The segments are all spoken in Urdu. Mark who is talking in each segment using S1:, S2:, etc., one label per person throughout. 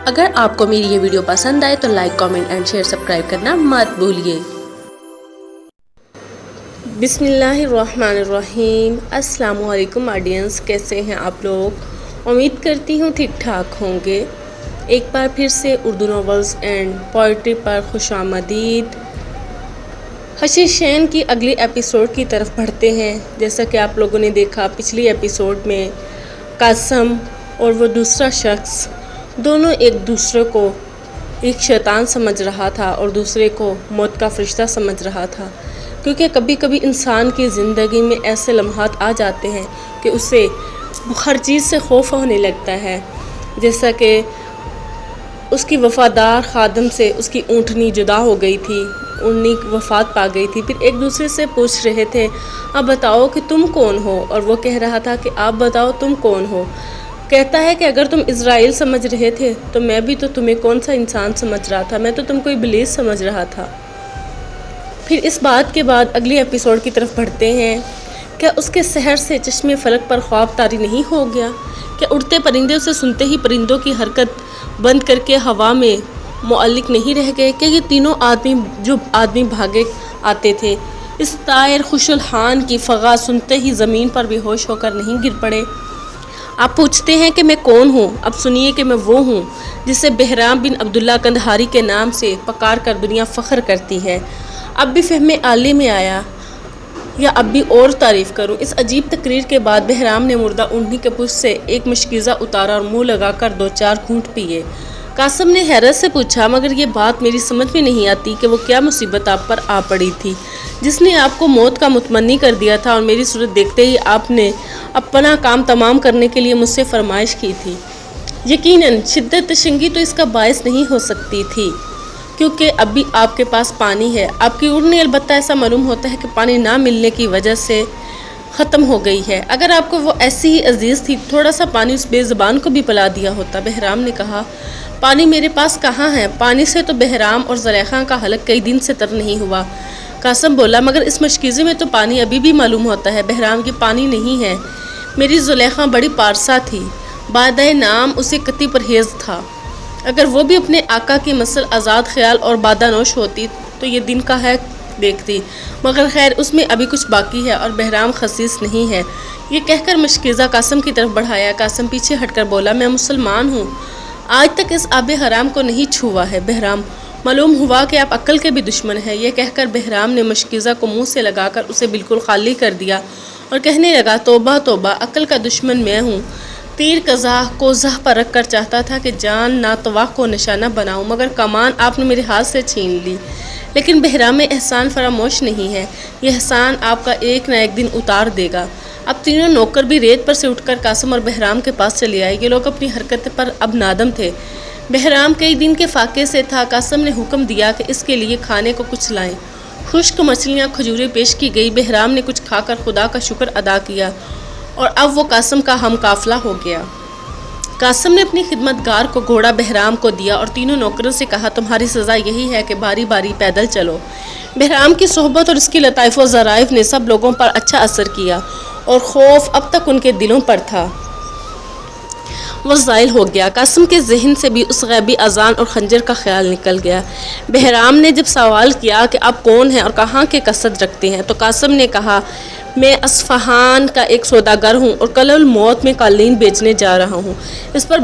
S1: اگر آپ کو میری یہ ویڈیو پسند آئے تو like, comment and share, subscribe کرنا مت بھولیے۔ بسم اللہ الرحمن الرحیم۔ السلام علیکم آڈینس، کیسے ہیں آپ لوگ؟ امید کرتی ہوں ٹھیک ٹھاک ہوں گے۔ ایک بار پھر سے اردو ناولز اینڈ پوئٹری پر خوش آمدید۔ حشیش شین کی اگلی ایپیسوڈ کی طرف بڑھتے ہیں۔ جیسا کہ آپ لوگوں نے دیکھا پچھلی ایپیسوڈ میں قاسم اور وہ دوسرا شخص دونوں ایک دوسرے کو ایک شیطان سمجھ رہا تھا اور دوسرے کو موت کا فرشتہ سمجھ رہا تھا، کیونکہ کبھی کبھی انسان کی زندگی میں ایسے لمحات آ جاتے ہیں کہ اسے ہر چیز سے خوف ہونے لگتا ہے۔ جیسا کہ اس کی وفادار خادم سے اس کی اونٹنی جدا ہو گئی تھی، اونٹنی وفات پا گئی تھی، پھر ایک دوسرے سے پوچھ رہے تھے اب بتاؤ کہ تم کون ہو، اور وہ کہہ رہا تھا کہ آپ بتاؤ تم کون ہو۔ کہتا ہے کہ اگر تم اسرائیل سمجھ رہے تھے تو میں بھی تو تمہیں کون سا انسان سمجھ رہا تھا، میں تو تم کو ابلیس سمجھ رہا تھا۔ پھر اس بات کے بعد اگلی ایپیسوڈ کی طرف بڑھتے ہیں۔ کیا اس کے سحر سے چشمے فلک پر خواب طاری نہیں ہو گیا؟ کیا اڑتے پرندے اسے سنتے ہی پرندوں کی حرکت بند کر کے ہوا میں معلق نہیں رہ گئے؟ کہ یہ تینوں آدمی بھاگے آتے تھے، اس طائر خوش الحان کی فغا سنتے ہی زمین پر بے ہوش ہو کر نہیں گر پڑے؟ آپ پوچھتے ہیں کہ میں کون ہوں؟ اب سنیے کہ میں وہ ہوں جسے بہرام بن عبداللہ قندھاری کے نام سے پکار کر دنیا فخر کرتی ہے۔ اب بھی فہم عالی میں آیا یا اب بھی اور تعریف کروں؟ اس عجیب تقریر کے بعد بہرام نے مردہ اونٹنی کے پشت سے ایک مشکیزہ اتارا اور منہ لگا کر 2-4 گھونٹ پیے۔ قاسم نے حیرت سے پوچھا مگر یہ بات میری سمجھ میں نہیں آتی کہ وہ کیا مصیبت آپ پر آ پڑی تھی جس نے آپ کو موت کا متمنی کر دیا تھا، اور میری صورت دیکھتے ہی آپ نے اپنا کام تمام کرنے کے لیے مجھ سے فرمائش کی تھی۔ یقیناً شدت تشنگی تو اس کا باعث نہیں ہو سکتی تھی، کیونکہ اب بھی آپ کے پاس پانی ہے۔ آپ کی اونٹنی البتہ ایسا معلوم ہوتا ہے کہ پانی نہ ملنے کی وجہ سے ختم ہو گئی ہے۔ اگر آپ کو وہ ایسی ہی عزیز تھی تھوڑا سا پانی اس بے زبان کو بھی پلا دیا ہوتا۔ بہرام نے کہا پانی میرے پاس کہاں ہے؟ پانی سے تو بہرام اور زلیخا کا حلق کئی دن سے تر نہیں ہوا۔ قاسم بولا مگر اس مشکیزے میں تو پانی ابھی بھی معلوم ہوتا ہے۔ بہرام کی پانی نہیں ہے، میری زلیخا بڑی پارسا تھی، بادۂ نام اسے قطعی پرہیز تھا۔ اگر وہ بھی اپنے آقا کی مثل آزاد خیال اور بادانوش ہوتی تو یہ دن کا ہے دیکھتی، مگر خیر اس میں ابھی کچھ باقی ہے اور بہرام خسیس نہیں ہے۔ یہ کہہ کر مشکیزہ قاسم کی طرف بڑھایا۔ قاسم پیچھے ہٹ کر بولا میں مسلمان ہوں، آج تک اس آب حرام کو نہیں چھوا ہے۔ بہرام معلوم ہوا کہ آپ عقل کے بھی دشمن ہیں۔ یہ کہہ کر بہرام نے مشکیزہ کو منہ سے لگا کر اسے بالکل خالی کر دیا اور کہنے لگا توبہ توبہ، عقل کا دشمن میں ہوں۔ تیر قزح کو زہ پر رکھ کر چاہتا تھا کہ جان ناتواہ کو نشانہ بناؤں، مگر کمان آپ نے میرے ہاتھ سے چھین لی۔ لیکن بہرام احسان فراموش نہیں ہے، یہ احسان آپ کا ایک نہ ایک دن اتار دے گا۔ اب تینوں نوکر بھی ریت پر سے اٹھ کر قاسم اور بہرام کے پاس چلے آئے۔ یہ لوگ اپنی حرکت پر اب نادم تھے۔ بہرام کئی دن کے فاقے سے تھا۔ قاسم نے حکم دیا کہ اس کے لیے کھانے کو کچھ لائیں۔ خشک مچھلیاں، کھجوریں پیش کی گئی۔ بہرام نے کچھ کھا کر خدا کا شکر ادا کیا اور اب وہ قاسم کا ہم قافلہ ہو گیا۔ قاسم نے اپنی خدمت گار کو گھوڑا بہرام کو دیا اور تینوں نوکروں سے کہا تمہاری سزا یہی ہے کہ باری باری پیدل چلو۔ بہرام کی صحبت اور اس کی لطائف و ظرائف نے سب لوگوں پر اچھا اثر کیا اور خوف اب تک ان کے دلوں پر تھا وہ زائل ہو گیا۔ قاسم کے ذہن سے بھی اس غیبی اذان اور خنجر کا خیال نکل گیا۔ بہرام نے جب سوال کیا کہ آپ کون ہیں اور کہاں کے قصد رکھتے ہیں تو قاسم نے کہا میں اصفہان کا ایک سوداگر ہوں اور کل الموت میں قالین بیچنے جا رہا ہوں۔ اس پر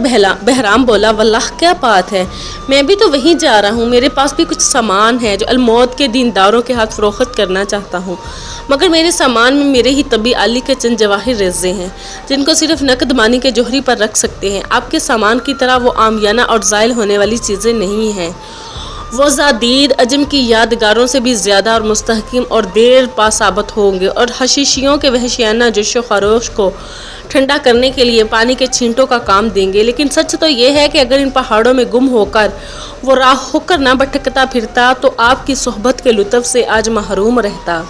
S1: بہرام بولا واللہ کیا بات ہے، میں بھی تو وہیں جا رہا ہوں، میرے پاس بھی کچھ سامان ہے جو الموت کے دینداروں کے ہاتھ فروخت کرنا چاہتا ہوں، مگر میرے سامان میں میرے ہی طبی عالی کے چند جواہر ریزے ہیں جن کو صرف نقد مانی کے جوہری پر رکھ سکتے ہیں۔ آپ کے سامان کی طرح وہ عامیانہ اور زائل ہونے والی چیزیں نہیں ہیں، وہ زادید عجم کی یادگاروں سے بھی زیادہ اور مستحکم اور دیر پا ثابت ہوں گے اور حشیشیوں کے وحشیانہ جوش و خروش کو ٹھنڈا کرنے کے لیے پانی کے چھینٹوں کا کام دیں گے۔ لیکن سچ تو یہ ہے کہ اگر ان پہاڑوں میں گم ہو کر وہ راہ ہو کر نہ بھٹکتا پھرتا تو آپ کی صحبت کے لطف سے آج محروم رہتا۔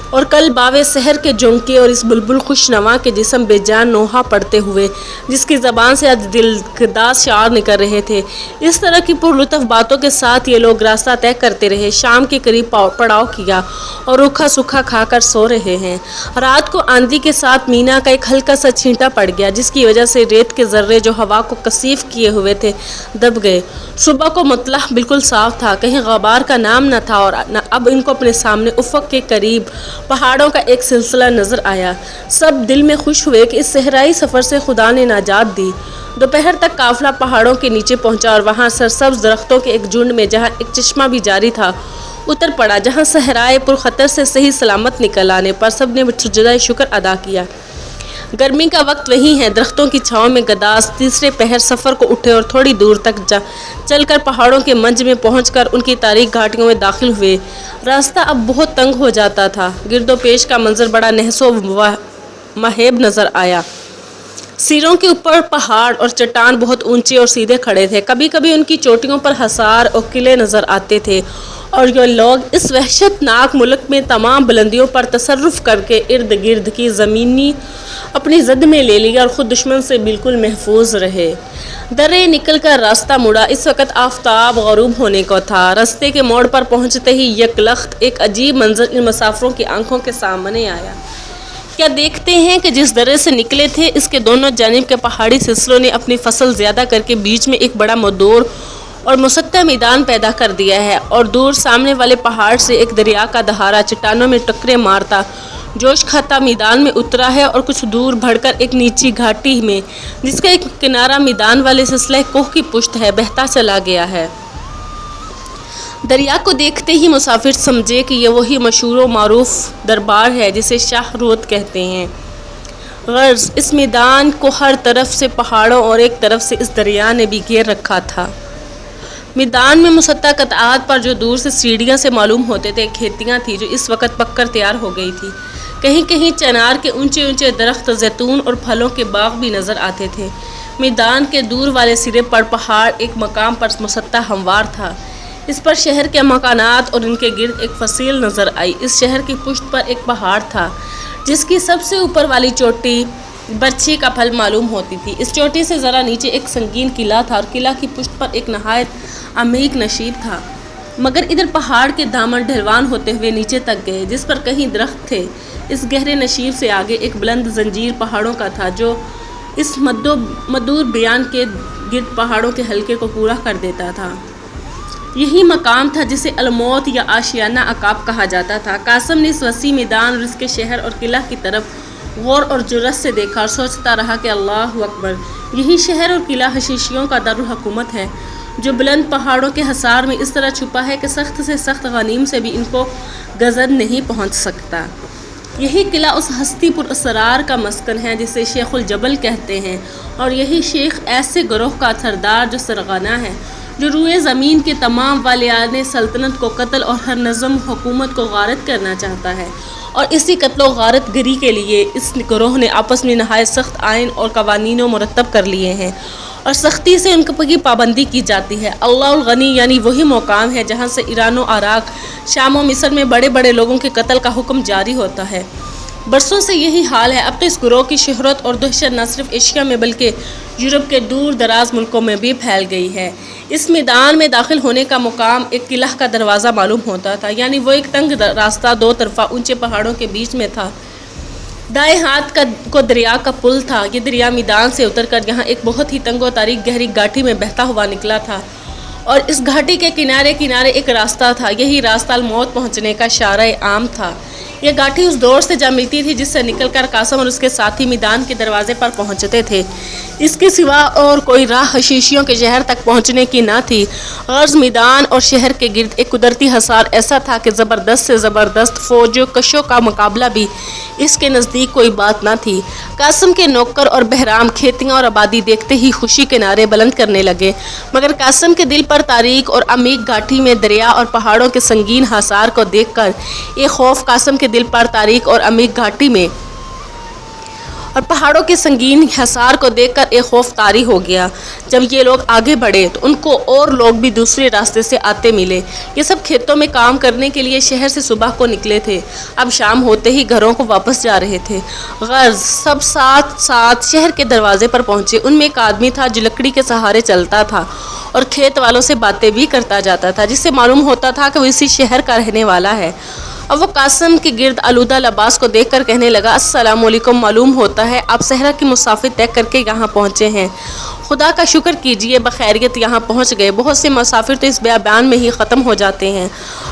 S1: اور کل باوے سحر کے جھونکے اور اس بلبل خوش نوا کے جسم بے جان نوحہ پڑتے ہوئے جس کی زبان سے آج دل گداز شعار نکل رہے تھے، اس طرح کی پرلطف باتوں کے ساتھ یہ لوگ راستہ طے کرتے رہے۔ شام کے قریب پڑاؤ کیا اور روکھا سوکھا کھا کر سو رہے ہیں۔ رات کو آندھی کے ساتھ مینا کا ایک ہلکا سا چھینٹا پڑ گیا جس کی وجہ سے ریت کے ذرے جو ہوا کو کثیف کیے ہوئے تھے دب گئے۔ صبح کو مطلع بالکل صاف تھا، کہیں غبار کا نام نہ تھا اور اب ان کو اپنے سامنے افق کے قریب پہاڑوں کا ایک سلسلہ نظر آیا۔ سب دل میں خوش ہوئے کہ اس صحرائی سفر سے خدا نے نجات دی۔ دوپہر تک قافلہ پہاڑوں کے نیچے پہنچا اور وہاں سرسبز درختوں کے ایک جھنڈ میں جہاں ایک چشمہ بھی جاری تھا اتر پڑا، جہاں صحرائے پر خطر سے صحیح سلامت نکل آنے پر سب نے سجدہ شکر ادا کیا۔ گرمی کا وقت وہی ہے، درختوں کی چھاؤں میں گداز تیسرے پہر سفر کو اٹھے اور تھوڑی دور تک چل کر پہاڑوں کے منج میں پہنچ کر ان کی تاریک گھاٹیوں میں داخل ہوئے۔ راستہ اب بہت تنگ ہو جاتا تھا، گرد و پیش کا منظر بڑا نحس و مہیب نظر آیا۔ سیروں کے اوپر پہاڑ اور چٹان بہت اونچے اور سیدھے کھڑے تھے، کبھی کبھی ان کی چوٹیوں پر حصار اور قلعے نظر آتے تھے اور یہ لوگ اس وحشت ناک ملک میں تمام بلندیوں پر تصرف کر کے ارد گرد کی زمینی اپنی زد میں لے لی اور خود دشمن سے بالکل محفوظ رہے۔ درے نکل کر راستہ مڑا، اس وقت آفتاب غروب ہونے کو تھا۔ راستے کے موڑ پر پہنچتے ہی یک لخت ایک عجیب منظر ان مسافروں کی آنکھوں کے سامنے آیا۔ کیا دیکھتے ہیں کہ جس درے سے نکلے تھے اس کے دونوں جانب کے پہاڑی سلسلوں نے اپنی فصل زیادہ کر کے بیچ میں ایک بڑا مدور اور مسطح میدان پیدا کر دیا ہے، اور دور سامنے والے پہاڑ سے ایک دریا کا دہارا چٹانوں میں ٹکرے مارتا جوش کھاتا میدان میں اترا ہے اور کچھ دور بڑھ کر ایک نیچی گھاٹی میں جس کا ایک کنارہ میدان والے سلسلہ کوہ کی پشت ہے بہتا چلا گیا ہے۔ دریا کو دیکھتے ہی مسافر سمجھے کہ یہ وہی مشہور و معروف دربار ہے جسے شاہ رود کہتے ہیں۔ غرض اس میدان کو ہر طرف سے پہاڑوں اور ایک طرف سے اس دریا نے بھی گھیر رکھا تھا۔ میدان میں مسطح قطعات پر جو دور سے سیڑھیاں سے معلوم ہوتے تھے کھیتیاں تھیں جو اس وقت پک کر تیار ہو گئی تھی۔ کہیں کہیں چنار کے اونچے اونچے درخت، زیتون اور پھلوں کے باغ بھی نظر آتے تھے۔ میدان کے دور والے سرے پر پہاڑ ایک مقام پر مسطح ہموار تھا، اس پر شہر کے مکانات اور ان کے گرد ایک فصیل نظر آئی۔ اس شہر کی پشت پر ایک پہاڑ تھا جس کی سب سے اوپر والی چوٹی برچھی کا پھل معلوم ہوتی تھی۔ اس چوٹی سے ذرا نیچے ایک سنگین قلعہ تھا اور قلعہ کی پشت پر ایک نہایت عمیق نشیب تھا، مگر ادھر پہاڑ کے دامن ڈھلوان ہوتے ہوئے نیچے تک گئے جس پر کہیں درخت تھے۔ اس گہرے نشیب سے آگے ایک بلند زنجیر پہاڑوں کا تھا جو اس مدور بیان کے گرد پہاڑوں کے حلقے کو پورا کر دیتا تھا۔ یہی مقام تھا جسے الموت یا آشیانہ عقاب کہا جاتا تھا۔ قاسم نے اس وسیع میدان اور اس کے شہر اور قلعہ کی طرف غور اور جرأت سے دیکھا اور سوچتا رہا کہ اللہ اکبر، یہی شہر اور قلعہ حشیشیوں کا دارالحکومت ہے جو بلند پہاڑوں کے حصار میں اس طرح چھپا ہے کہ سخت سے سخت غنیم سے بھی ان کو گزر نہیں پہنچ سکتا۔ یہی قلعہ اس ہستی پر اسرار کا مسکن ہے جسے شیخ الجبل کہتے ہیں، اور یہی شیخ ایسے گروہ کا سردار جو سرغنہ ہے، جو روئے زمین کے تمام والیان سلطنت کو قتل اور ہر نظم حکومت کو غارت کرنا چاہتا ہے، اور اسی قتل و غارت گری کے لیے اس گروہ نے آپس میں نہایت سخت آئین اور قوانین مرتب کر لیے ہیں اور سختی سے ان کی پابندی کی جاتی ہے۔ اللہ الغنی یعنی وہی مقام ہے جہاں سے ایران و عراق، شام و مصر میں بڑے بڑے لوگوں کے قتل کا حکم جاری ہوتا ہے۔ برسوں سے یہی حال ہے۔ اب تو اس گروہ کی شہرت اور دہشت نہ صرف ایشیا میں بلکہ یورپ کے دور دراز ملکوں میں بھی پھیل گئی ہے۔ اس میدان میں داخل ہونے کا مقام ایک قلعہ کا دروازہ معلوم ہوتا تھا، یعنی وہ ایک تنگ راستہ دو طرفہ اونچے پہاڑوں کے بیچ میں تھا۔ دائیں ہاتھ کو دریا کا پل تھا۔ یہ دریا میدان سے اتر کر یہاں ایک بہت ہی تنگ و تاریک گہری گھاٹی میں بہتا ہوا نکلا تھا، اور اس گھاٹی کے کنارے کنارے ایک راستہ تھا۔ یہی راستہ الموت پہنچنے کا شارع عام تھا۔ یہ گھاٹی اس دور سے جا ملتی تھی جس سے نکل کر قاسم اور اس کے ساتھی میدان کے دروازے پر پہنچتے تھے۔ اس کے سوا اور کوئی راہ حشیشیوں کے شہر تک پہنچنے کی نہ تھی۔ غرض میدان اور شہر کے گرد ایک قدرتی حصار ایسا تھا کہ زبردست سے زبردست فوجوں کشوں کا مقابلہ بھی اس کے نزدیک کوئی بات نہ تھی۔ قاسم کے نوکر اور بہرام کھیتیاں اور آبادی دیکھتے ہی خوشی کے نعرے بلند کرنے لگے، مگر قاسم کے دل پر تاریک اور عمیق گھاٹی میں دریا اور پہاڑوں کے سنگین حصار کو دیکھ کر یہ خوف قاسم کے دل پر تاریک اور عمیق گھاٹی میں اور پہاڑوں کے سنگین حصار کو دیکھ کر ایک خوف طاری ہو گیا۔ جب یہ لوگ آگے بڑھے تو ان کو اور لوگ بھی دوسرے راستے سے آتے ملے۔ یہ سب کھیتوں میں کام کرنے کے لیے شہر سے صبح کو نکلے تھے، اب شام ہوتے ہی گھروں کو واپس جا رہے تھے۔ غرض سب ساتھ ساتھ شہر کے دروازے پر پہنچے۔ ان میں ایک آدمی تھا جو لکڑی کے سہارے چلتا تھا اور کھیت والوں سے باتیں بھی کرتا جاتا تھا، جس سے معلوم ہوتا تھا کہ وہ اسی شہر کا رہنے والا ہے۔ اب وہ قاسم کے گرد آلودہ لباس کو دیکھ کر کہنے لگا، السلام علیکم، معلوم ہوتا ہے آپ صحرا کی مسافت طے کر کے یہاں پہنچے ہیں۔ خدا کا شکر کیجئے بخیریت یہاں پہنچ گئے۔ بہت سے مسافر تو اس بیابان میں ہی ختم ہو جاتے ہیں۔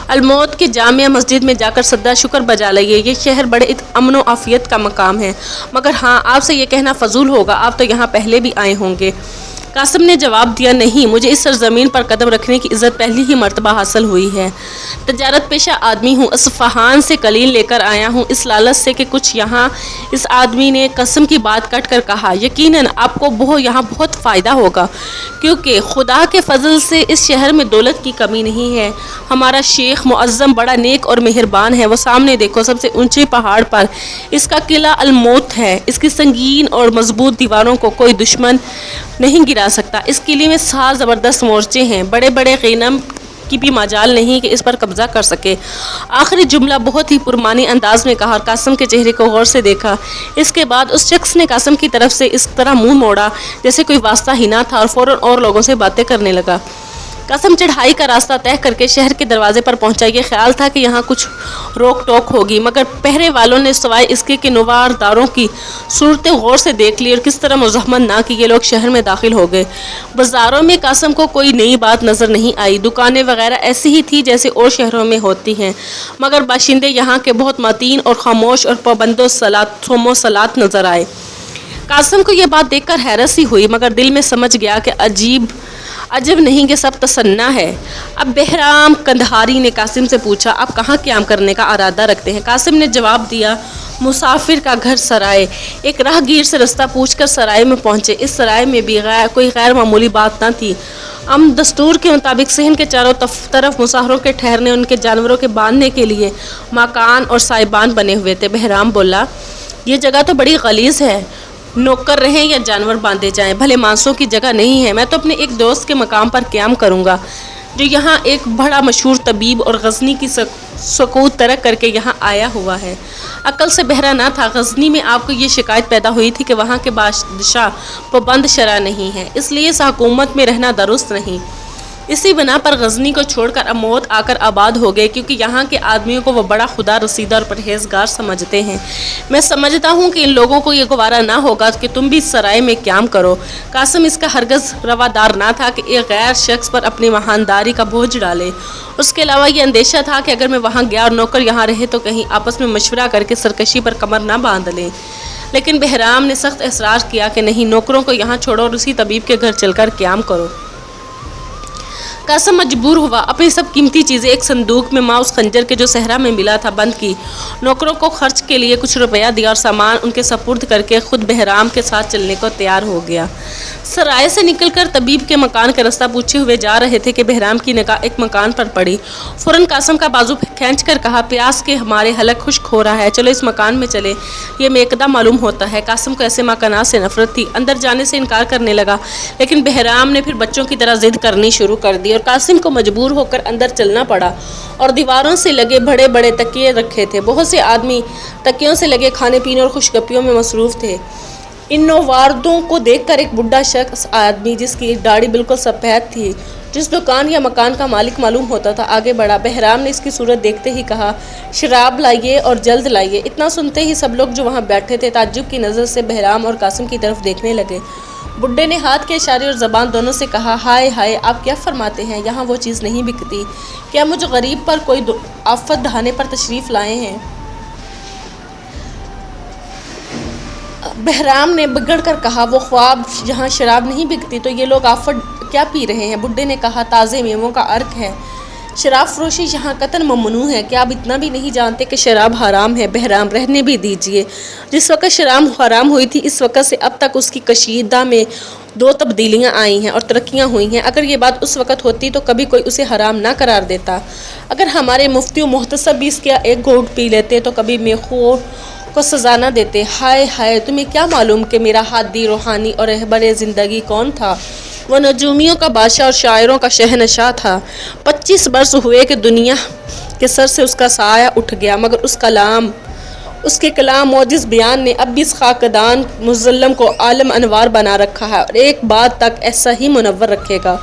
S1: الموت کی جامع مسجد میں جا کر سجدہ شکر بجا لئیے، یہ شہر بڑے امن و عافیت کا مقام ہے، مگر ہاں آپ سے یہ کہنا فضول ہوگا، آپ تو یہاں پہلے بھی آئے ہوں گے۔ قاسم نے جواب دیا، نہیں، مجھے اس سرزمین پر قدم رکھنے کی عزت پہلی ہی مرتبہ حاصل ہوئی ہے۔ تجارت پیشہ آدمی ہوں، اصفہان سے قلیل لے کر آیا ہوں، اس لالچ سے کہ کچھ یہاں۔ اس آدمی نے قسم کی بات کٹ کر کہا، یقیناً آپ کو یہاں بہت فائدہ ہوگا، کیونکہ خدا کے فضل سے اس شہر میں دولت کی کمی نہیں ہے۔ ہمارا شیخ معظم بڑا نیک اور مہربان ہے، وہ سامنے دیکھو، سب سے اونچے پہاڑ پر اس کا قلعہ الموت ہے۔ اس کی سنگین اور مضبوط دیواروں کو کوئی دشمن نہیں گرا سکتا۔ اس قلعے میں 7 زبردست مورچے ہیں، بڑے بڑے غنم کی بھی مجال نہیں کہ اس پر قبضہ کر سکے۔ آخری جملہ بہت ہی پرمعنی انداز میں کہا اور قاسم کے چہرے کو غور سے دیکھا۔ اس کے بعد اس شخص نے قاسم کی طرف سے اس طرح منہ موڑا جیسے کوئی واسطہ ہی نہ تھا اور فوراً اور لوگوں سے باتیں کرنے لگا۔ قاسم چڑھائی کا راستہ طے کر کے شہر کے دروازے پر پہنچا۔ یہ خیال تھا کہ یہاں کچھ روک ٹوک ہوگی، مگر پہرے والوں نے سوائے اس کے کہ نوار داروں کی صورتیں غور سے دیکھ لی اور کس طرح مزاحمت نہ کی، یہ لوگ شہر میں داخل ہو گئے۔ بازاروں میں قاسم کو کوئی نئی بات نظر نہیں آئی، دکانیں وغیرہ ایسی ہی تھی جیسے اور شہروں میں ہوتی ہیں، مگر باشندے یہاں کے بہت متین اور خاموش اور پابند و صلات نظر آئے۔ قاسم کو یہ بات دیکھ کر حیرت سی ہوئی، مگر دل میں سمجھ گیا کہ عجب نہیں کہ سب تصنع ہے۔ اب بہرام کندہاری نے قاسم سے پوچھا، آپ کہاں قیام کرنے کا ارادہ رکھتے ہیں؟ قاسم نے جواب دیا، مسافر کا گھر سرائے۔ ایک راہ گیر سے رستہ پوچھ کر سرائے میں پہنچے۔ اس سرائے میں بھی کوئی غیر معمولی بات نہ تھی۔ دستور کے مطابق صحن کے چاروں طرف مسافروں کے ٹھہرنے، ان کے جانوروں کے باندھنے کے لیے مکان اور سائبان بنے ہوئے تھے۔ بہرام بولا، یہ جگہ تو بڑی غلیظ ہے، نوکر رہیں یا جانور باندھے جائیں، بھلے مانسوں کی جگہ نہیں ہے۔ میں تو اپنے ایک دوست کے مقام پر قیام کروں گا جو یہاں ایک بڑا مشہور طبیب اور غزنی کی سکوت ترک کر کے یہاں آیا ہوا ہے۔ عقل سے بہرا نہ تھا۔ غزنی میں آپ کو یہ شکایت پیدا ہوئی تھی کہ وہاں کے بادشاہ پابند شرع نہیں ہے، اس لیے اس حکومت میں رہنا درست نہیں۔ اسی بنا پر غزنی کو چھوڑ کر اموت آ کر آباد ہو گئے، کیونکہ یہاں کے آدمیوں کو وہ بڑا خدا رسیدہ اور پرہیزگار سمجھتے ہیں۔ میں سمجھتا ہوں کہ ان لوگوں کو یہ گوارا نہ ہوگا کہ تم بھی سرائے میں قیام کرو۔ قاسم اس کا ہرگز روادار نہ تھا کہ ایک غیر شخص پر اپنی مہانداری کا بوجھ ڈالے۔ اس کے علاوہ یہ اندیشہ تھا کہ اگر میں وہاں گیا اور نوکر یہاں رہے تو کہیں آپس میں مشورہ کر کے سرکشی پر کمر نہ باندھ لیں۔ لیکن بہرام نے سخت اصرار کیا کہ نہیں، نوکروں کو یہاں چھوڑو اور اسی طبیب کے گھر چل کر قیام کرو۔ قاسم مجبور ہوا، اپنی سب قیمتی چیزیں ایک صندوق میں ماں اس خنجر کے جو صحرا میں ملا تھا بند کی، نوکروں کو خرچ کے لیے کچھ روپیہ دیا اور سامان ان کے سپرد کر کے خود بہرام کے ساتھ چلنے کو تیار ہو گیا۔ سرائے سے نکل کر طبیب کے مکان کا راستہ پوچھے ہوئے جا رہے تھے کہ بہرام کی نگاہ ایک مکان پر پڑی۔ فوراً قاسم کا بازو کھینچ کر کہا، پیاس کے ہمارے حلق خشک ہو رہا ہے، چلو اس مکان میں چلے، یہ میکدہ معلوم ہوتا ہے۔ قاسم کو ایسے مکانات سے نفرت تھی، اندر جانے سے انکار کرنے لگا، لیکن بہرام نے پھر بچوں کی طرح ضد کرنی شروع کر دی اور قاسم کو مجبور ہو کر اندر چلنا پڑا۔ اور دیواروں سے لگے بڑے بڑے تکیے رکھے تھے، بہت سے آدمی تکیوں سے لگے کھانے پینے اور خوشگپیوں میں مصروف تھے۔ ان نوواردوں کو دیکھ کر ایک بڈھا شخص آدمی جس کی داڑھی بالکل سفید تھی، جس دکان یا مکان کا مالک معلوم ہوتا تھا، آگے بڑھا۔ بہرام نے اس کی صورت دیکھتے ہی کہا، شراب لائیے اور جلد لائیے۔ اتنا سنتے ہی سب لوگ جو وہاں بیٹھے تھے تعجب کی نظر سے بہرام اور قاسم کی طرف دیکھنے لگے۔ بڈھے نے ہاتھ کے اشارے اور زبان دونوں سے کہا، ہائے ہائے، آپ کیا فرماتے ہیں؟ یہاں وہ چیز نہیں بکتی۔ کیا مجھ غریب پر کوئی آفت ڈھانے پر تشریف لائے ہیں؟ بہرام نے بگڑ کر کہا، وہ خواب، یہاں شراب نہیں بکتی تو یہ لوگ آفت کیا پی رہے ہیں؟ بڈھے نے کہا، تازے میووں کا عرق ہے، شراب فروشی یہاں قطعاً ممنوع ہے۔ کیا آپ اتنا بھی نہیں جانتے کہ شراب حرام ہے؟ بہرام، رہنے بھی دیجیے۔ جس وقت شراب حرام ہوئی تھی اس وقت سے اب تک اس کی کشیدہ میں 2 تبدیلیاں آئی ہیں اور ترقیاں ہوئی ہیں۔ اگر یہ بات اس وقت ہوتی تو کبھی کوئی اسے حرام نہ قرار دیتا۔ اگر ہمارے مفتی و محتسب بھی اس کا ایک گھونٹ پی لیتے تو کبھی میخور کو سزا نہ دیتے۔ ہائے ہائے، تمہیں کیا معلوم کہ میرا ہادی روحانی اور رہبر زندگی کون تھا؟ وہ نجومیوں کا بادشاہ اور شاعروں کا شہنشاہ تھا۔ 25 برس ہوئے کہ دنیا کے سر سے اس کا سایہ اٹھ گیا، مگر اس کے کلام موجز بیان نے اب بھی اس خاکدان مظلم کو عالم انوار بنا رکھا ہے اور ایک بات تک ایسا ہی منور رکھے گا۔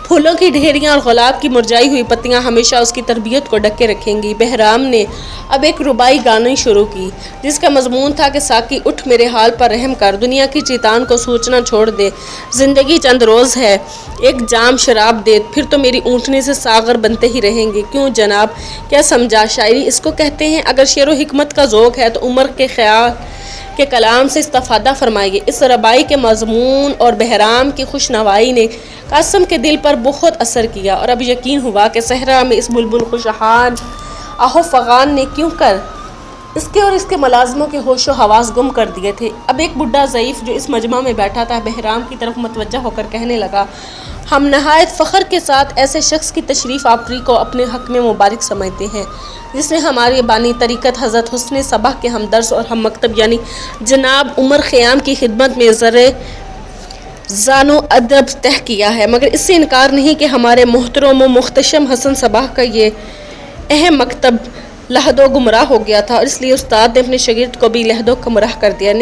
S1: پھولوں کی ڈھیریاں اور گلاب کی مرجھائی ہوئی پتیاں ہمیشہ اس کی تربیت کو ڈھکے رکھیں گی۔ بہرام نے اب ایک ربائی گانی شروع کی، جس کا مضمون تھا کہ ساقی اٹھ میرے حال پر رحم کر، دنیا کی چیتان کو سوچنا چھوڑ دے، زندگی چند روز ہے، ایک جام شراب دے، پھر تو میری اونٹنی سے ساغر بنتے ہی رہیں گے۔ کیوں جناب، کیا سمجھا؟ شاعری اس کو کہتے ہیں۔ اگر شعر و حکمت کا ذوق ہے تو عمر کے خیال کے کلام سے استفادہ فرمائیے۔ اس ربائی کے مضمون اور بہرام کی خوش نوائی نے قاسم کے دل پر بہت اثر کیا، اور اب یقین ہوا کہ صحرا میں اس بلبل خوشحال آہو فغان نے کیوں کر اس کے اور اس کے ملازموں کے ہوش و حواس گم کر دیے تھے۔ اب ایک بڈھا ضعیف جو اس مجمع میں بیٹھا تھا بہرام کی طرف متوجہ ہو کر کہنے لگا، ہم نہایت فخر کے ساتھ ایسے شخص کی تشریف آوری کو اپنے حق میں مبارک سمجھتے ہیں، جس نے ہمارے بانی طریقت حضرت حسن صباح کے ہم درس اور ہم مکتب یعنی جناب عمر خیام کی خدمت میں ذرے زان و ادب تہ کیا ہے، مگر اس سے انکار نہیں کہ ہمارے محترم و محتشم حسن صباح کا یہ اہم مکتب لہد و گمراہ ہو گیا تھا، اور اس لیے استاد نے اپنے شاگرد کو بھی لہد و گمراہ کر دیا۔